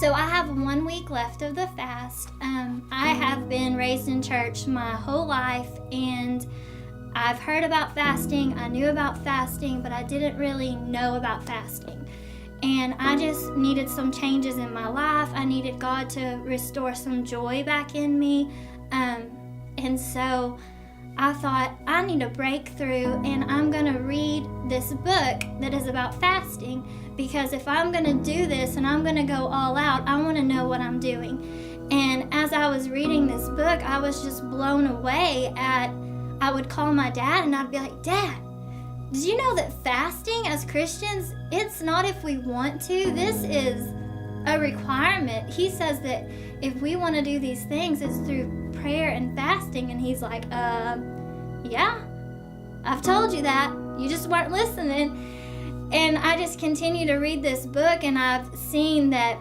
So I have 1 week left of the fast. I have been raised in church my whole life, and I've heard about fasting. I knew about fasting, but I didn't really know about fasting. And I just needed some changes in my life. I needed God to restore some joy back in me. And so I thought, I need a breakthrough, and I'm going to read this book that is about fasting, because if I'm going to do this and I'm going to go all out, I want to know what I'm doing. And as I was reading this book, I was just blown away I would call my dad and I'd be like, Dad, did you know that fasting as Christians, it's not if we want to, this is a requirement. He says that if we want to do these things, it's through prayer and fasting. And he's like, yeah, I've told you that. You just weren't listening. And I just continue to read this book, and I've seen that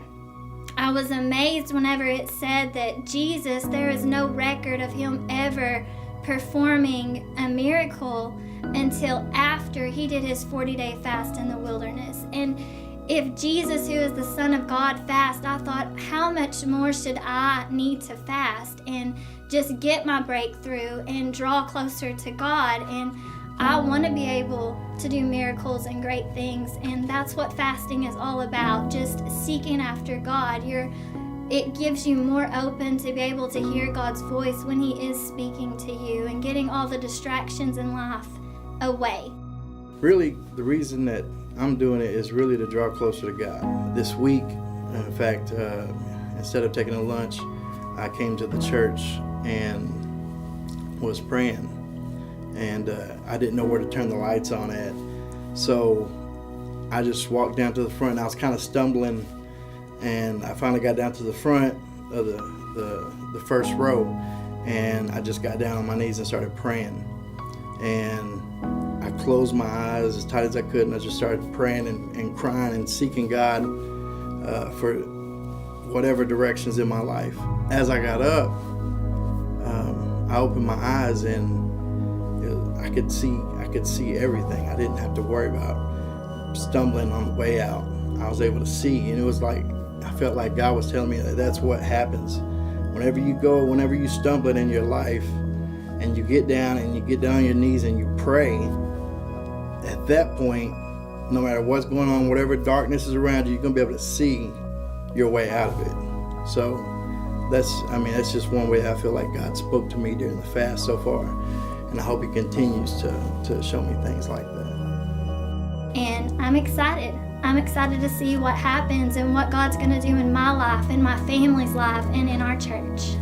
I was amazed whenever it said that Jesus, there is no record of him ever performing a miracle until after he did his 40-day fast in the wilderness. And if Jesus, who is the Son of God, fast, I thought, how much more should I need to fast and just get my breakthrough and draw closer to God? And I want to be able to do miracles and great things, and that's what fasting is all about, just seeking after God. It gives you more open to be able to hear God's voice when he is speaking to you, and getting all the distractions in life away. Really, the reason that I'm doing it is really to draw closer to God. This week, in fact, instead of taking a lunch, I came to the church and was praying. And I didn't know where to turn the lights on at. So I just walked down to the front, and I was kind of stumbling, and I finally got down to the front of the first row, and I just got down on my knees and started praying. And I closed my eyes as tight as I could, and I just started praying and crying and seeking God for whatever directions in my life. As I got up, I opened my eyes, and I could see everything. I didn't have to worry about stumbling on the way out. I was able to see, and it was like, I felt like God was telling me that that's what happens. Whenever you stumble in your life, and you get down on your knees and you pray, at that point, no matter what's going on, whatever darkness is around you, you're going to be able to see your way out of it. So that's just one way I feel like God spoke to me during the fast so far. And I hope he continues to show me things like that. And I'm excited. I'm excited to see what happens and what God's going to do in my life, in my family's life, and in our church.